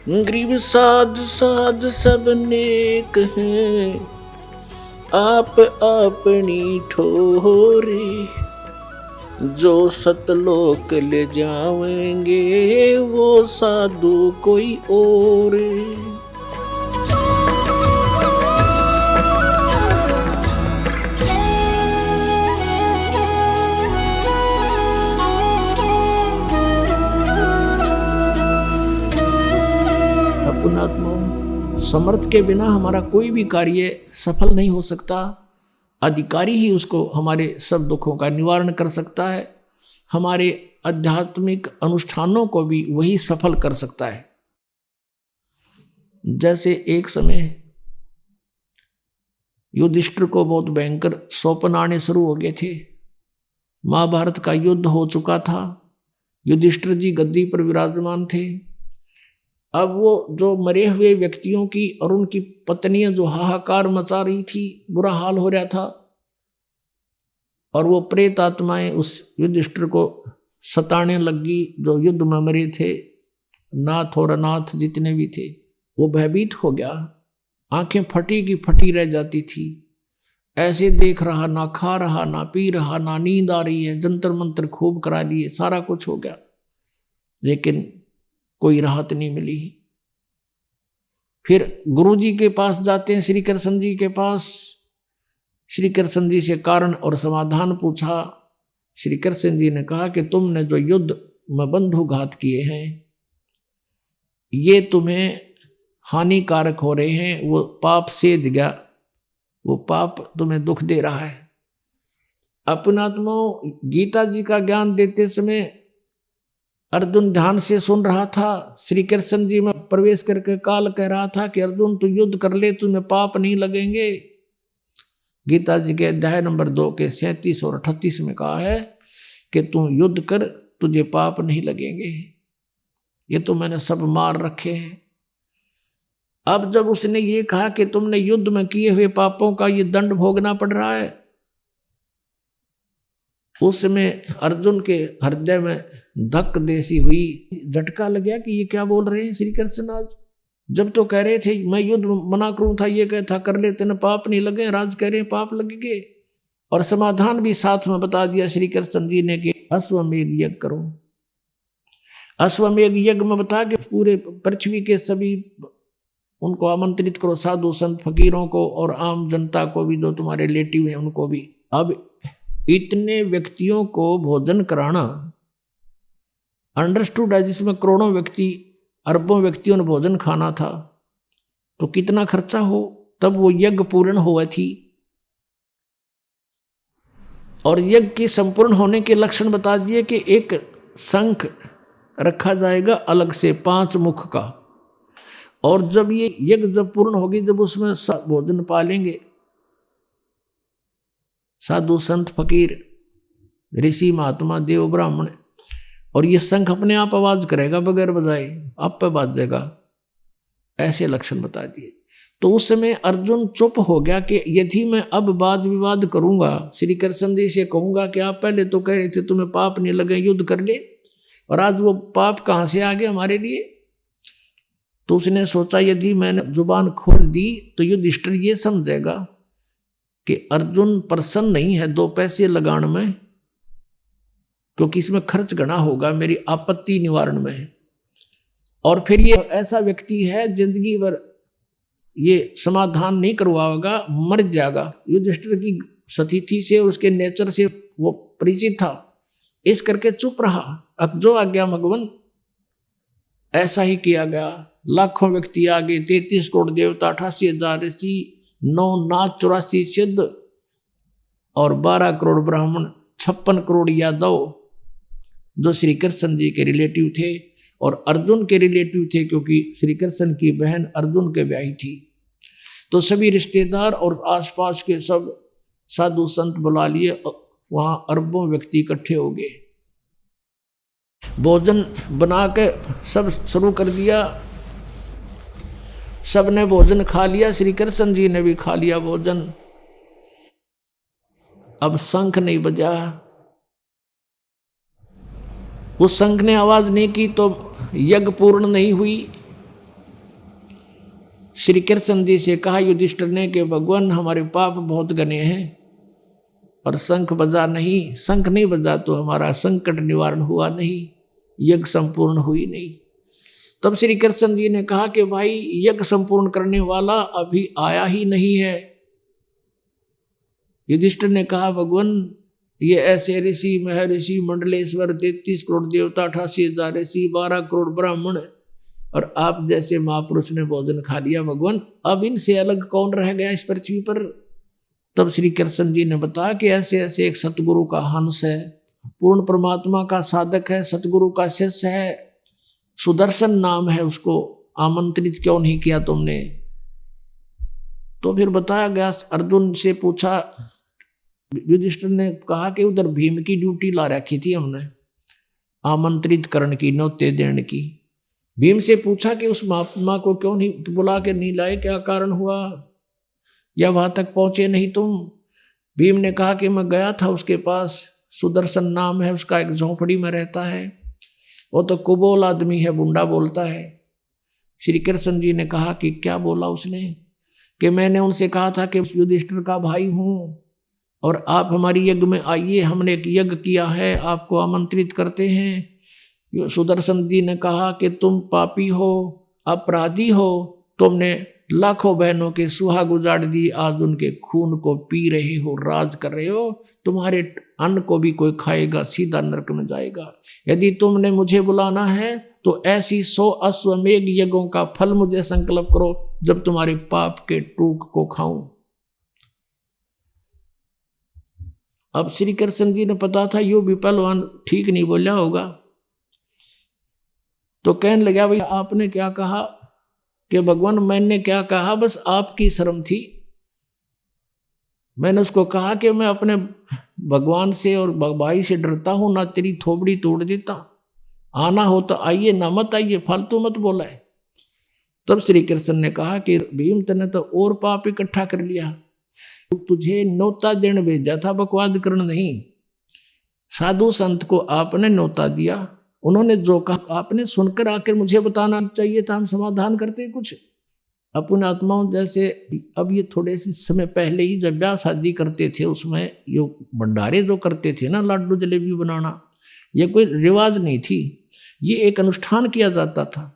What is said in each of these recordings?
गरीब साध साध सब नेक हैं, आप अपनी ठोरे, जो सतलोक ले जाएंगे वो साधु कोई और। पुण्यात्माओं, समर्थ के बिना हमारा कोई भी कार्य सफल नहीं हो सकता। अधिकारी ही उसको हमारे सब दुखों का निवारण कर सकता है। हमारे आध्यात्मिक अनुष्ठानों को भी वही सफल कर सकता है। जैसे एक समय युधिष्ठिर को बहुत भयंकर स्वप्न आने शुरू हो गए थे। महाभारत का युद्ध हो चुका था। युधिष्ठिर जी गद्दी पर विराजमान थे। अब वो जो मरे हुए व्यक्तियों की और उनकी पत्नियां जो हाहाकार मचा रही थी, बुरा हाल हो रहा था, और वो प्रेत आत्माएं उस युधिष्ठिर को सताने लगी जो युद्ध में मरे थे। नाथ और अनाथ जितने भी थे, वो भयभीत हो गया। आंखें फटी की फटी रह जाती थी। ऐसे देख रहा, ना खा रहा, ना पी रहा, ना नींद आ रही है। जंतर मंतर खूब करा लिए, सारा कुछ हो गया, लेकिन कोई राहत नहीं मिली। फिर गुरु जी के पास जाते हैं, श्री कृष्ण जी के पास। श्री कृष्ण जी से कारण और समाधान पूछा। श्री कृष्ण जी ने कहा कि तुमने जो युद्ध में बंधुघात किए हैं, ये तुम्हें हानिकारक हो रहे हैं। वो पाप सेध गया, वो पाप तुम्हें दुख दे रहा है। अपनात्माओं, गीता जी का ज्ञान देते समय अर्जुन ध्यान से सुन रहा था। श्री कृष्ण जी में प्रवेश करके काल कह रहा था कि अर्जुन तू युद्ध कर ले, तुम्हें पाप नहीं लगेंगे। गीता जी के अध्याय नंबर 2 के 37 और 38 में कहा है कि तू युद्ध कर, तुझे पाप नहीं लगेंगे। ये तो मैंने सब मार रखे हैं। अब जब उसने ये कहा कि तुमने युद्ध में किए हुए पापों का ये दंड भोगना पड़ रहा है, उसमें अर्जुन के हृदय में धक देसी हुई, झटका लग गया कि ये क्या बोल रहे हैं श्री कृष्ण। आज जब तो कह रहे थे मैं युद्ध मना करूं था, ये कहता कर लेते न पाप नहीं लगे, राज कह रहे हैं पाप लगेंगे। और समाधान भी साथ में बता दिया श्री कृष्ण जी ने कि अश्वमेध यज्ञ करो। अश्वमेध यज्ञ में बता के पूरे पृथ्वी के सभी उनको आमंत्रित करो, साधु संत फकीरों को और आम जनता को भी, जो तुम्हारे रिलेटिव हैं उनको भी। अब इतने व्यक्तियों को भोजन कराना अंडरस्टूड है, जिसमें करोड़ों व्यक्ति, अरबों व्यक्तियों ने भोजन खाना था, तो कितना खर्चा हो, तब वो यज्ञ पूर्ण हुआ थी। और यज्ञ के संपूर्ण होने के लक्षण बता दिए कि एक शंख रखा जाएगा अलग से 5 मुख का, और जब ये यज्ञ जब पूर्ण होगी, जब उसमें भोजन पालेंगे साधु संत फकीर ऋषि महात्मा देव ब्राह्मण, और ये शंख अपने आप आवाज करेगा बगैर बजाए, आप पे बाजेगा। ऐसे लक्षण बता दिए। तो उस समय अर्जुन चुप हो गया कि यदि मैं अब वाद विवाद करूंगा, श्री कृष्ण जी से कहूंगा कि आप पहले तो कह रहे थे तुम्हें पाप नहीं लगे, युद्ध कर ले, और आज वो पाप कहां से आ गए हमारे लिए। तो उसने सोचा यदि मैंने जुबान खोल दी तो युधिष्ठिर ये समझेगा कि अर्जुन प्रसन्न नहीं है 2 पैसे लगाने में, क्योंकि इसमें खर्च घना होगा मेरी आपत्ति निवारण में, और फिर ये ऐसा व्यक्ति है जिंदगी भर ये समाधान नहीं करवाएगा, मर जाएगा। युधिष्ठिर की स्थिति से, उसके नेचर से वो परिचित था, इस करके चुप रहा। अब जो आ गया भगवान, ऐसा ही किया गया। लाखों व्यक्ति आ गए, 33 करोड़ देवता, 88,000 ऋषि, 9 नाथ, 84 सिद्ध और 12 करोड़ ब्राह्मण, 56 करोड़ यादव जो श्री कृष्ण जी के रिलेटिव थे और अर्जुन के रिलेटिव थे, क्योंकि श्री कृष्ण की बहन अर्जुन के ब्याही थी। तो सभी रिश्तेदार और आसपास के सब साधु संत बुला लिए। वहां अरबों व्यक्ति इकट्ठे हो गए। भोजन बना के सब शुरू कर दिया। सब ने भोजन खा लिया, श्री कृष्ण जी ने भी खा लिया भोजन। अब शंख नहीं बजा। उस शंख ने आवाज नहीं की तो यज्ञ पूर्ण नहीं हुई। श्री कृष्ण जी से कहा युधिष्ठिर ने कि भगवान हमारे पाप बहुत घने हैं और शंख बजा नहीं, शंख नहीं बजा तो हमारा संकट निवारण हुआ नहीं, यज्ञ संपूर्ण हुई नहीं। तब श्री कृष्ण जी ने कहा कि भाई यज्ञ संपूर्ण करने वाला अभी आया ही नहीं है। युधिष्ठिर ने कहा भगवान ये ऐसे ऋषि महर्षि मंडलेश्वर 33 करोड़ देवता 88,000 ऋषि 12 करोड़ ब्राह्मण और आप जैसे महापुरुष ने भोजन खा लिया भगवान, अब इनसे अलग कौन रह गया इस पृथ्वी पर। तब श्री कृष्ण जी ने बताया कि ऐसे ऐसे एक सतगुरु का हंस है, पूर्ण परमात्मा का साधक है, सतगुरु का शिष्य है, सुदर्शन नाम है, उसको आमंत्रित क्यों नहीं किया तुमने। तो फिर बताया गया, अर्जुन से पूछा, युधिष्ठिर ने कहा कि उधर भीम की ड्यूटी ला रखी थी हमने, आमंत्रित करने की, न्योते देने की। भीम से पूछा कि उस महात्मा को क्यों नहीं बुला के नहीं लाए, क्या कारण हुआ, या वहां तक पहुंचे नहीं तुम। भीम ने कहा कि मैं गया था उसके पास, सुदर्शन नाम है उसका, एक झोंपड़ी में रहता है, वो तो कुबोल आदमी है, बुंडा बोलता है। श्री कृष्ण जी ने कहा कि क्या बोला उसने, कि मैंने उनसे कहा था कि युधिष्ठिर का भाई हूं और आप हमारी यज्ञ में आइए, हमने एक यज्ञ किया है, आपको आमंत्रित करते हैं। सुदर्शन जी ने कहा कि तुम पापी हो, अपराधी हो, तुमने लाखों बहनों के सुहाग उजाड़ दी, आज उनके खून को पी रहे हो, राज कर रहे हो, तुम्हारे अन्न को भी कोई खाएगा, सीधा नरक में जाएगा। यदि तुमने मुझे बुलाना है तो ऐसी 100 अश्वमेघ यज्ञों का फल मुझे संकल्प करो जब तुम्हारे पाप के टूक को खाऊं। अब श्री कृष्ण जी ने पता था यो भी पहलवान ठीक नहीं बोला होगा, तो कहने लगा भाई आपने क्या कहा, कि भगवान मैंने क्या कहा, बस आपकी शर्म थी। मैंने उसको कहा कि मैं अपने भगवान से और भाई से डरता हूं, ना तेरी थोबड़ी तोड़ देता, आना हो तो आइए, ना मत आइए, फालतू मत बोला है। तब श्री कृष्ण ने कहा कि भीम तने तो और पाप इकट्ठा कर लिया, तुझे न्योता देने भेजा था, बकवाद करना नहीं। साधु संत को आपने न्योता दिया, उन्होंने जो कहा आपने सुनकर आकर मुझे बताना चाहिए था, हम समाधान करते कुछ अपने आत्माओं जैसे। अब ये थोड़े से समय पहले ही जब ब्याह शादी करते थे, उसमें यो भंडारे जो करते थे ना, लाडू जलेबी बनाना, ये कोई रिवाज नहीं थी, ये एक अनुष्ठान किया जाता था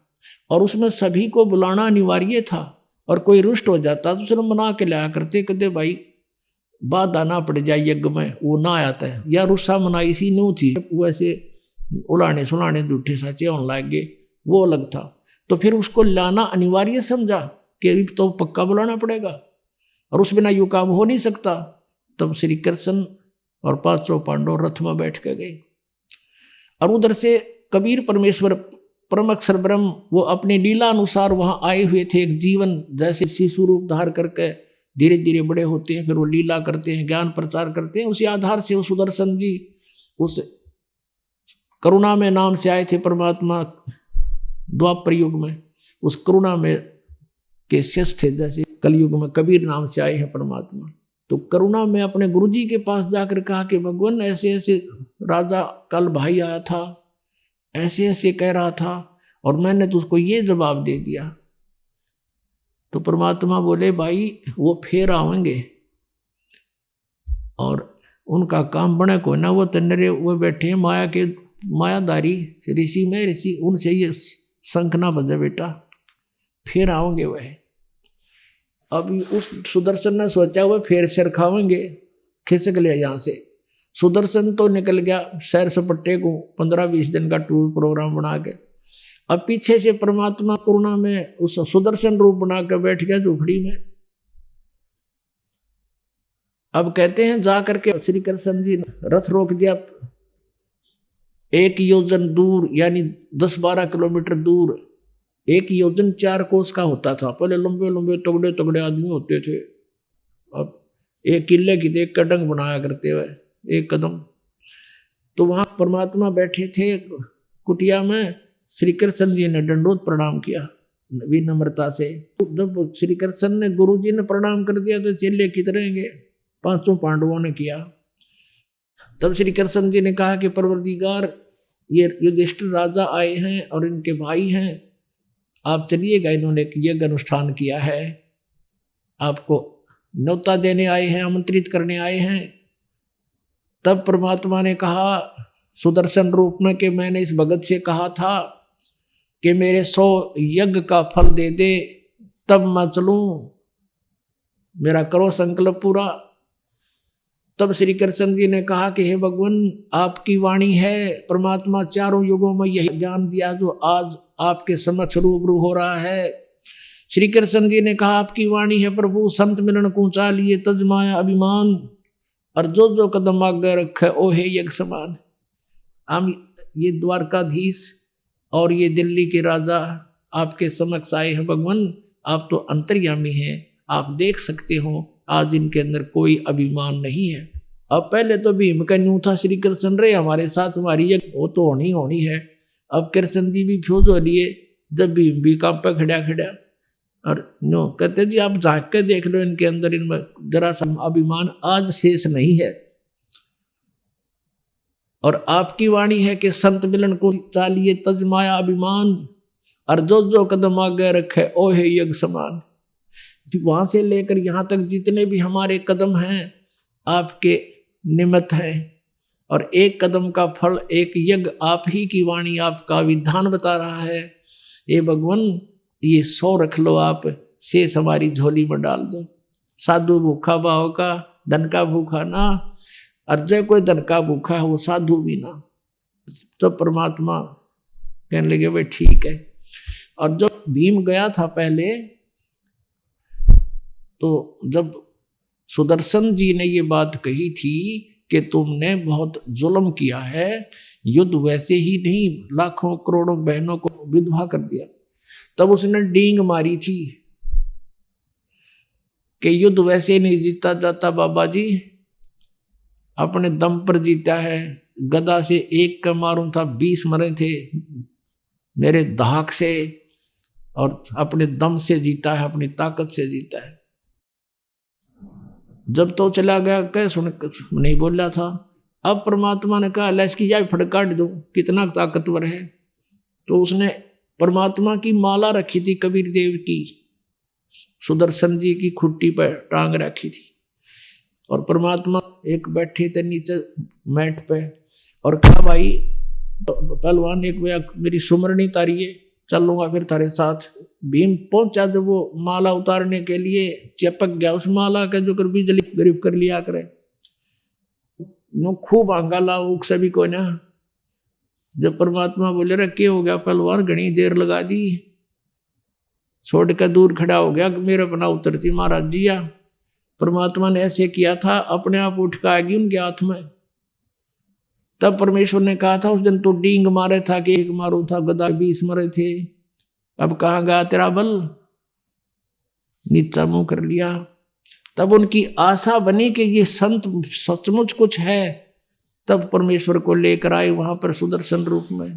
और उसमें सभी को बुलाना अनिवार्य था। और कोई रुष्ट हो जाता तो उसने मना के लाया करते, कहते भाई बात आना पड़ जाए यज्ञ में, वो ना आता है, या रुस्सा मनाई सी न्यू थी, वैसे उलाने सुलाने झूठे साचे होने लग गए, वो अलग था। तो फिर उसको लाना अनिवार्य समझा कि अभी तो पक्का बुलाना पड़ेगा और उस बिना यू काम हो नहीं सकता। तब श्री कृष्ण और 500 पांडव रथ में बैठ के गए और उधर से कबीर परमेश्वर परम अक्षर ब्रह्म वो अपनी लीला अनुसार वहां आए हुए थे। एक जीवन जैसे शिशु रूप धार करके धीरे धीरे बड़े होते हैं, फिर वो लीला करते हैं, ज्ञान प्रचार करते हैं। उसी आधार से वो सुदर्शन जी उस करुणा में नाम से आए थे परमात्मा द्वापर युग में, उस करुणा में के शिष्य थे, जैसे कलयुग में कबीर नाम से आए हैं परमात्मा। तो करुणा में अपने गुरुजी के पास जाकर कहा कि भगवान ऐसे ऐसे राजा कल भाई आया था, ऐसे ऐसे कह रहा था और मैंने तो उसको ये जवाब दे दिया। तो परमात्मा बोले भाई वो फिर आएंगे और उनका काम बने को ना, वो तन्नरे वो बैठे हैं माया के मायादारी ऋषि में ऋषि, उनसे ये शंख ना बजे बेटा, फिर आओगे वह। अब उस सुदर्शन ने सोचा वह फिर सिर खावेंगे, खिसक लिया यहाँ से। सुदर्शन तो निकल गया सैर सपट्टे को 15-20 दिन का टूर प्रोग्राम बना के। अब पीछे से परमात्मा करुणा में उस सुदर्शन रूप बना के बैठ गया झोपड़ी में। अब कहते हैं जा करके श्री कृष्ण जी रथ रोक दिया 1 योजन दूर, यानी 10-12 किलोमीटर दूर। 1 योजन 4 कोस का होता था। पहले लंबे लंबे तगड़े तगड़े आदमी होते थे, अब एक किले की एक कदम बनाया करते हुए 1 कदम। तो वहां परमात्मा बैठे थे कुटिया में। श्री कृष्ण जी ने दंडोत प्रणाम किया विनम्रता से। जब श्री कृष्ण ने गुरु जी ने प्रणाम कर दिया तो चेले कितरेंगे, 500 पांडवों ने किया। तब श्री कृष्ण जी ने कहा कि परवरदिगार ये युधिष्ठिर राजा आए हैं और इनके भाई हैं, आप चलिएगा, इन्होंने एक यज्ञ अनुष्ठान किया है, आपको न्योता देने आए हैं, आमंत्रित करने आए हैं। तब परमात्मा ने कहा सुदर्शन रूप में कि मैंने इस भगत से कहा था कि मेरे 100 यज्ञ का फल दे दे, तब मैं चलूं, मेरा करो संकल्प पूरा। तब श्री कृष्ण जी ने कहा कि हे भगवान, आपकी वाणी है, परमात्मा चारों युगों में यही ज्ञान दिया जो आज आपके समक्ष रूबरू हो रहा है। श्री कृष्ण जी ने कहा आपकी वाणी है प्रभु, संत मिलन को ऊंचा लिए तज माया अभिमान, और जो जो कदम आगे रखे ओ हे यज्ञ समान। हम ये द्वारकाधीश और ये दिल्ली के राजा आपके समक्ष आए हैं भगवान, आप तो अंतर्यामी हैं, आप देख सकते हो आज इनके अंदर कोई अभिमान नहीं है। अब पहले तो भीम का न्यू था श्री कृष्ण रे हमारे साथ, हमारी ये वो तो होनी है। अब कृष्ण जी भी फ्यूज हो लिए, जब भीम भी काम पे खड़ा और नो कहते जी आप झांक के देख लो इनके अंदर, इनमें जरा सा अभिमान आज शेष नहीं है। और आपकी वाणी है कि संत मिलन को चालिए तज माया अभिमान, और जो जो कदम आगे रखे ओ हे यज्ञ समान। वहां से लेकर यहां तक जितने भी हमारे कदम हैं आपके निमित्त हैं, और एक कदम का फल एक यज्ञ आप ही की वाणी, आपका विधान बता रहा है। ये भगवान ये 100 रख लो, आप शेष हमारी झोली में डाल दो। साधु भूखा भाव का, धन का भूखा ना, अर्जय कोई धन का भूखा है वो साधु भी ना। तो परमात्मा कहने लगे भाई ठीक है। और जब भीम गया था पहले, तो जब सुदर्शन जी ने ये बात कही थी कि तुमने बहुत जुल्म किया है, युद्ध वैसे ही नहीं लाखों करोड़ों बहनों को विधवा कर दिया, तब उसने डींग मारी थी कि युद्ध वैसे नहीं जीता जाता बाबा जी, अपने दम पर जीता है। गदा से एक का मारूं था 20 मरे थे मेरे धाक से, और अपने दम से जीता है, अपनी ताकत से जीता है। जब तो चला गया कह सुन नहीं बोला था। अब परमात्मा ने कहा इसकी जाए फटकाट दो, कितना ताकतवर है। तो उसने परमात्मा की माला रखी थी कबीर देव की, सुदर्शन जी की खुट्टी पर टांग रखी थी, और परमात्मा एक बैठे थे नीचे मैट पे, और कहा भाई पहलवान एक मेरी सुमरनी तारिये, चलूंगा फिर तारे साथ। भीम पहुंचा जब वो माला उतारने के लिए, चिपक गया उस माला का जो कर बिजली गरीब कर लिया करे, नो खूब हंगाला उक सभी को ना। जब परमात्मा बोले रे क्या हो गया पहलवान, घनी देर लगा दी, छोड़ कर दूर खड़ा हो गया, मेरे अपना उतरती महाराज जिया। परमात्मा ने ऐसे किया था, अपने आप उठ कर आएगी उनके हाथ में। तब परमेश्वर ने कहा था उस दिन तो डींग मारे था कि एक मारू था, गदा 20 मरे थे, अब कहाँ गया तेरा बल, नीचा मुंह कर लिया। तब उनकी आशा बनी कि ये संत सचमुच कुछ है, तब परमेश्वर को लेकर आए वहां पर सुदर्शन रूप में।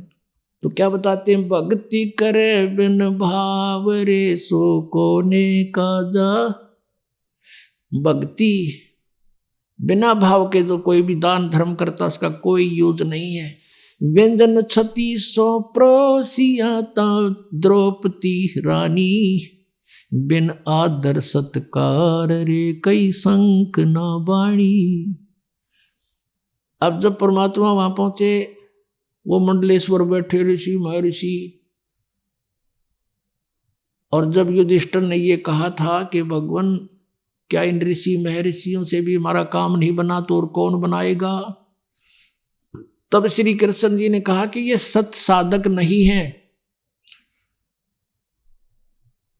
तो क्या बताते हैं, भक्ति करे बिन भाव रे सो कोने काजा। भक्ति बिना भाव के जो कोई भी दान धर्म करता उसका कोई यूज नहीं है। व्यंजन 3600 प्रोसियाता द्रौपदी रानी, बिन आदर सत्कार रे कई संक ना बाणी। अब जब परमात्मा वहां पहुंचे, वो मंडलेश्वर बैठे ऋषि महर्षि, और जब युधिष्ठिर ने ये कहा था कि भगवान क्या इन ऋषि महर्षियों से भी हमारा काम नहीं बना तो और कौन बनाएगा, तब श्री कृष्ण जी ने कहा कि ये सत साधक नहीं है,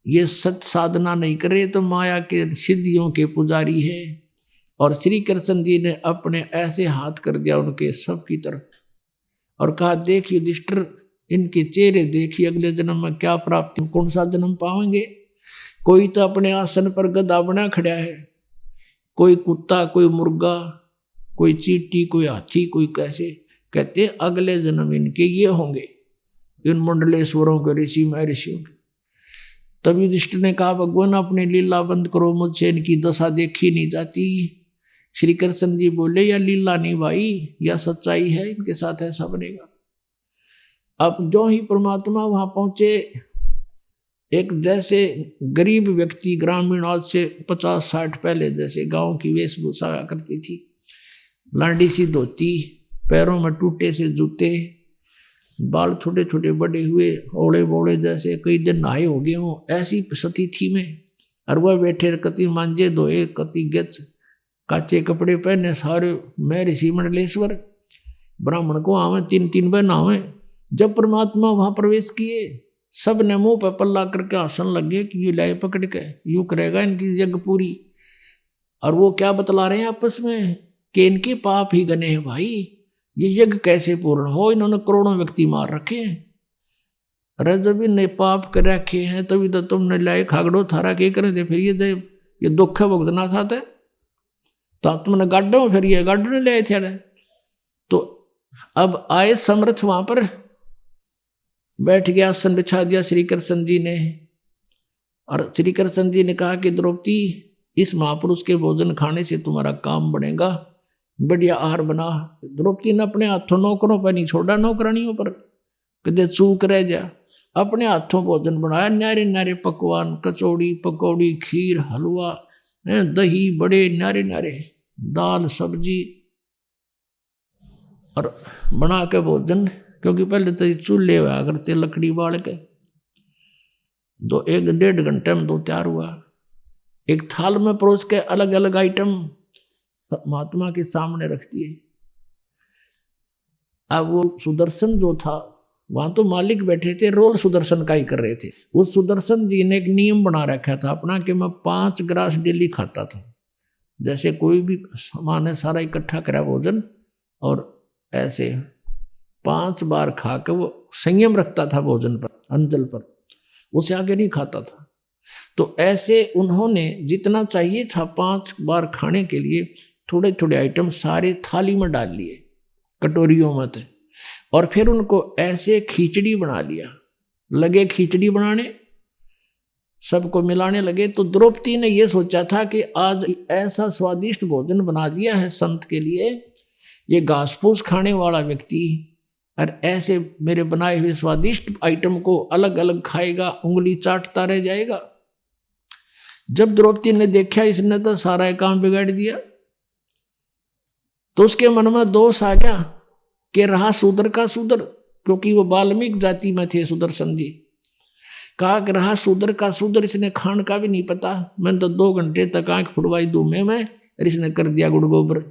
ये सत साधना नहीं करे तो माया के सिद्धियों के पुजारी है। और श्री कृष्ण जी ने अपने ऐसे हाथ कर दिया उनके सब की तरफ और कहा देख युधिष्ठिर, इनके चेहरे देखिए, अगले जन्म में क्या प्राप्ति, कौन सा जन्म पाएंगे। कोई तो अपने आसन पर गधा बना खड़ा है, कोई कुत्ता, कोई मुर्गा, कोई चींटी, कोई हाथी, कोई कैसे। कहते अगले जन्म इनके ये होंगे, इन मंडलेश्वरों के ऋषि महर्षियों के। तब युधिष्ठिर ने कहा भगवान अपनी लीला बंद करो, मुझसे इनकी दशा देखी नहीं जाती। श्री कृष्ण जी बोले या लीला नहीं भाई, या सच्चाई है, इनके साथ ऐसा बनेगा। अब जो ही परमात्मा वहां पहुंचे, एक जैसे गरीब व्यक्ति ग्रामीण आज से 50-60 पहले जैसे गांव की वेशभूषा करती थी, लांडी सी धोती, पैरों में टूटे से जूते, बाल छोटे छोटे बड़े हुए, ओले बोले जैसे कई दिन नहाए हो गए हों, ऐसी सती थी में। और वह बैठे कति मांझे धोए, कति गच काचे कपड़े पहने, सारे मैं ऋषि मंडलेश्वर ब्राह्मण को आवे, 3-3 बहन आवे। जब परमात्मा वहां प्रवेश किए, सब ने मुंह पर पल्ला करके हंसन लगे कि ये लाए पकड़ के यूं करेगा इनकी यज्ञ पूरी। और वो क्या बतला रहे हैं आपस में कि इनके पाप ही गने हैं भाई, ये यज्ञ कैसे पूर्ण हो, इन्होंने करोड़ों व्यक्ति मार रखे हैं। अरे जब इन्हें पाप कर रखे हैं तभी तो तुमने लाए खागड़ो थारा के करे थे, फिर ये दुख भुगतना था तो तुमने गाड्डो फिर ये गाड्डो ने ले आए थे। तो अब आए समर्थ वहां पर बैठ गया, आसन बिछा दिया श्री कृष्ण जी ने। और श्री कृष्ण जी ने कहा कि द्रौपदी, इस महापुरुष के भोजन खाने से तुम्हारा काम बनेगा, बढ़िया आहार बना। द्रौपदी ने अपने हाथों नौकरों पर नहीं छोड़ा, नौकरानियों पर कदे चूक रह जा, अपने हाथों भोजन बनाया। न्यारे न्यारे पकवान, कचौड़ी पकौड़ी, खीर, हलवा, दही, बड़े न्यारे न्यारे, दाल सब्जी और बना के भोजन। क्योंकि पहले तो चूल्हे हुआ करते लकड़ी बाल के, 1-1.5 घंटे में 2 तैयार हुआ। एक थाल में परोस के अलग अलग आइटम महात्मा के सामने रख दिए। अब वो सुदर्शन जो था वहां तो मालिक बैठे थे, रोल सुदर्शन का ही कर रहे थे। उस सुदर्शन जी ने एक नियम बना रखा था अपना कि मैं 5 ग्रास डेली खाता था। जैसे कोई भी सामान है सारा इकट्ठा करा भोजन, और ऐसे 5 बार खा के वो संयम रखता था भोजन पर, अंजल पर, उसे आगे नहीं खाता था। तो ऐसे उन्होंने जितना चाहिए था 5 बार खाने के लिए थोड़े थोड़े आइटम सारे थाली में डाल लिए, कटोरियों में थे। और फिर उनको ऐसे खिचड़ी बना लिया, लगे खिचड़ी बनाने, सबको मिलाने लगे। तो द्रौपदी ने यह सोचा था कि आज ऐसा स्वादिष्ट भोजन बना दिया है संत के लिए, ये घास फूस खाने वाला व्यक्ति और ऐसे मेरे बनाए हुए स्वादिष्ट आइटम को अलग अलग खाएगा, उंगली चाटता रह जाएगा। जब द्रौपदी ने देखा इसने तो सारा काम बिगाड़ दिया, तो उसके मन में दोष आ गया कि रहा शूद्र का शूद्र, क्योंकि वो वाल्मीकि जाति में थे सुदर्शन जी। कहा कि रहा शूद्र का शूद्र, इसने खान का भी नहीं पता, मैंने तो 2 घंटे तक आंख फुड़वाई धूमे में और इसने कर दिया गुड़ गोबर।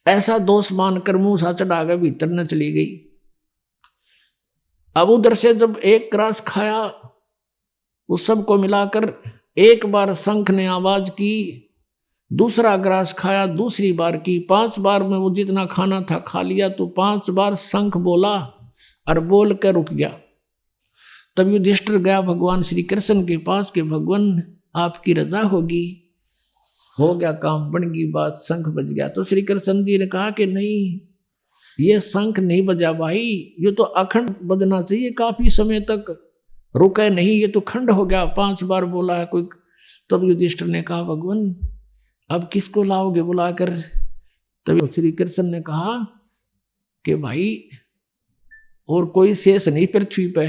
ऐसा दोष मानकर मुंह सा चढ़ा के भीतर न चली गई। अब उधर से जब 1 ग्रास खाया, उस सबको मिलाकर एक बार शंख ने आवाज की, दूसरा ग्रास खाया, दूसरी बार की, 5 बार में वो जितना खाना था खा लिया। तो 5 बार शंख बोला और बोल कर रुक गया। तब युधिष्ठिर गया भगवान श्री कृष्ण के पास कि भगवान आपकी रजा होगी, हो गया काम, बन गई बात, शंख बज गया। तो श्री कृष्ण जी ने कहा कि नहीं, ये शंख नहीं बजा भाई, ये तो अखंड बजना चाहिए, काफी समय तक रुके नहीं, ये तो खंड हो गया, 5 बार बोला है कोई। तब युधिष्ठिर ने कहा भगवान अब किसको लाओगे बुलाकर? तब श्री कृष्ण ने कहा कि भाई और कोई शेष नहीं पृथ्वी पे,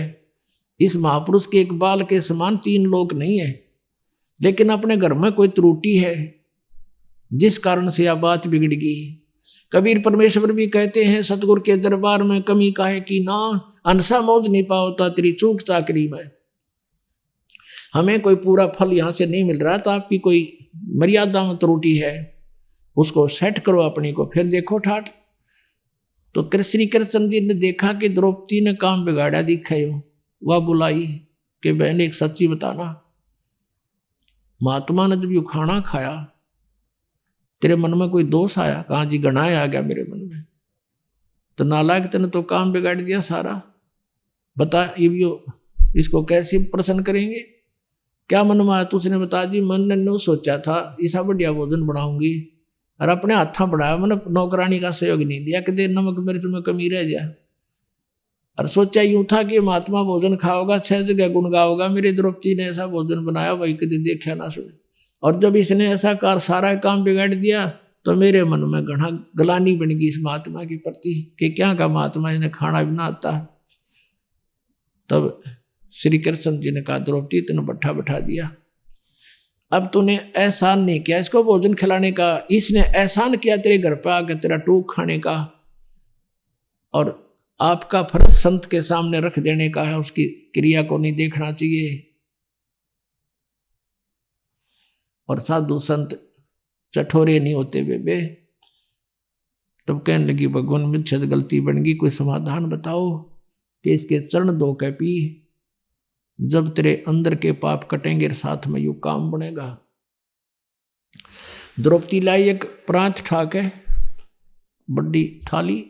इस महापुरुष के एक बाल के समान 3 लोक नहीं है, लेकिन अपने घर में कोई त्रुटि है जिस कारण से यह बात बिगड़ गई। कबीर परमेश्वर भी कहते हैं सतगुरु के दरबार में कमी काहे की ना, अनसा मौज नहीं पाओता तेरी चूक चाकरी में। हमें कोई पूरा फल यहां से नहीं मिल रहा, तो आपकी कोई मर्यादा में त्रुटि है, उसको सेट करो अपनी को, फिर देखो ठाठ। तो श्री कृष्ण जी ने देखा कि द्रौपदी ने काम बिगाड़ा दिखाई, वह बुलाई कि बहन एक सच्ची बताना, महात्मा ने जब यू खाना खाया तेरे मन में कोई दोष आया? कहा जी गणाए आ गया मेरे मन में। तो नालायक तेने तो काम बिगाड़ दिया सारा, बता ये इसको कैसे प्रसन्न करेंगे? क्या मन में आया? तो उसने बता जी मन ने नो सोचा था ऐसा बढ़िया भोजन बनाऊंगी, और अपने हाथा बढ़ाया, मैंने नौकरानी का सहयोग नहीं दिया कि दे नमक मेरे तुम्हें कमी रह जाए। और सोचा यूं था कि महात्मा भोजन खाओगा, 6 जगह गुण गाओगा, मेरी द्रौपदी ने ऐसा भोजन बनाया वही कभी देखा ना सुने। और जब इसने ऐसा कार सारा काम बिगाड़ दिया तो मेरे मन में घना गलानी बन गई इस महात्मा के प्रति कि क्या का महात्मा इन्हें खाना भी ना आता। तब श्री कृष्ण जी ने कहा द्रौपदी तूने बैठा बैठा दिया, अब तूने एहसान नहीं किया इसको भोजन खिलाने का, इसने एहसान किया तेरे घर पे आकर तेरा टूक खाने का, और आपका फर्ज संत के सामने रख देने का है, उसकी क्रिया को नहीं देखना चाहिए। और साधु संत चठोरे नहीं होते बेबे। तब कहने लगी भगवान मुझसे गलती बन गई, कोई समाधान बताओ कि इसके चरण धो के पी, जब तेरे अंदर के पाप कटेंगे साथ में यू काम बनेगा। द्रौपदी लाई एक प्रांत ठाक है, बड़ी थाली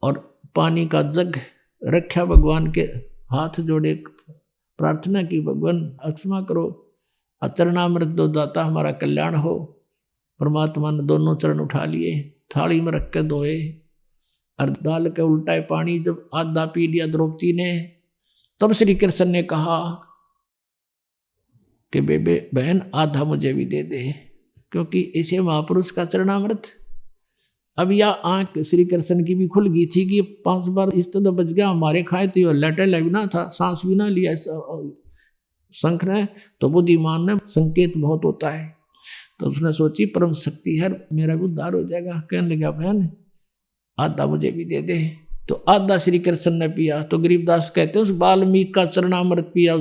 और पानी का जग रखा, भगवान के हाथ जोड़े प्रार्थना की भगवान क्षमा करो, चरणामृत दो दाता हमारा कल्याण हो। परमात्मा ने दोनों चरण उठा लिए, थाली में रख के धोए और डाल के उल्टा पानी जब आधा पी लिया द्रौपदी ने, तब श्री कृष्ण ने कहा कि बेबे बहन आधा मुझे भी दे दे, क्योंकि इसे महापुरुष का चरणामृत। अब यह आंख श्री कृष्ण की भी खुल गई थी कि 5 बार इस तो बच गया, हमारे खाए तो लेटे लगना था, सांस भी ना लिया शंख ने, तो बुद्धिमान ने संकेत बहुत होता है। तो उसने सोची परम शक्ति है, मेरा भी उद्धार हो जाएगा। कहने लगा बहन आधा मुझे भी दे दे, तो आधा श्री कृष्ण ने पिया। तो गरीबदास कहते हैं उस वाल्मीकि का चरणामृत पिया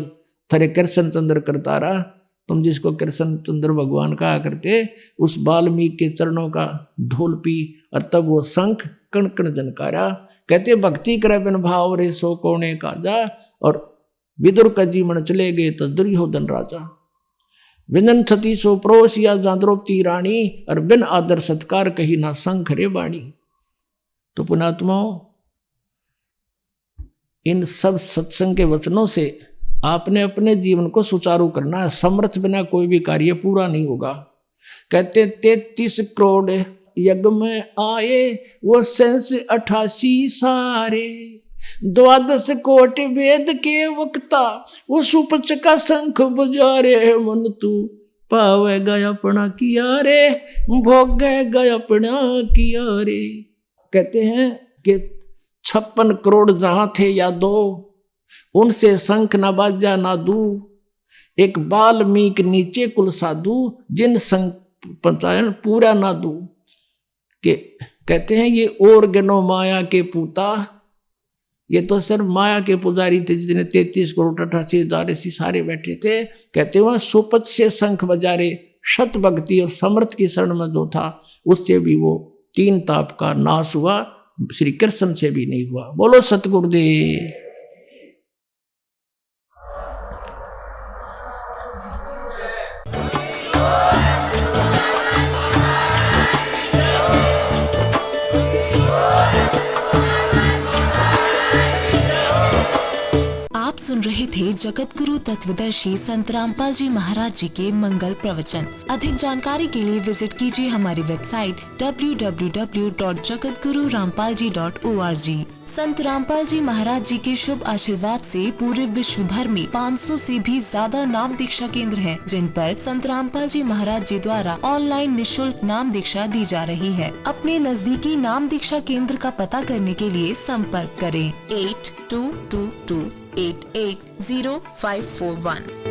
थरे कृष्ण चंद्र करतारा, तुम जिसको कृष्ण चंद्र भगवान कहा करते, उस वाल्मीकि के चरणों का धूल पी, और तब वो शंख कण कण जनकारा। कहते भक्ति करे बिन भाव रे सो कोने काजा, और विदुर का जीवन चले गए तो दुर्योधन राजा। विनन थती सो परोसिया जा द्रौपदी रानी, और बिन आदर सत्कार कही ना शंख रे बाणी। तो पुणात्माओं, इन सब सत्संग के वचनों से आपने अपने जीवन को सुचारू करना है। समर्थ बिना कोई भी कार्य पूरा नहीं होगा। कहते 33 करोड़ यज्ञ में आए, वो सेंस 88 सारे, 12 कोट वेद के वक्ता, वो सुपच का शंख बजारे, मन तू पावेगा अपना किया रे, भोगेगा अपना किया रे। कहते हैं कि 56 करोड़ जहां थे या दो, उनसे शंख न बाजा ना दू, एक वाल्मीकि नीचे कुल साधु, जिन शंख पंचायन पूरा ना दू। के कहते हैं ये और गनो माया के पूता, ये तो सिर्फ माया के पुजारी थे जिन्हें 33 करोड़ 88 हजार ऐसी सारे बैठे थे। कहते वह सुपच से शंख बजारे, शत भक्ति और समर्थ की शरण में जो था, उससे भी वो 3 ताप का नाश हुआ, श्री कृष्ण से भी नहीं हुआ। बोलो सतगुरुदेव। सुन रहे थे जगत गुरु तत्वदर्शी संत रामपाल जी महाराज जी के मंगल प्रवचन। अधिक जानकारी के लिए विजिट कीजिए हमारी वेबसाइट www.jagatgururampalji.org। संत रामपाल जी महाराज जी के शुभ आशीर्वाद से पूरे विश्व भर में 500 से भी ज्यादा नाम दीक्षा केंद्र हैं, जिन पर संत रामपाल जी महाराज जी द्वारा ऑनलाइन निशुल्क नाम दीक्षा दी जा रही है। अपने नजदीकी नाम दीक्षा केंद्र का पता करने के लिए संपर्क करें 8222880541।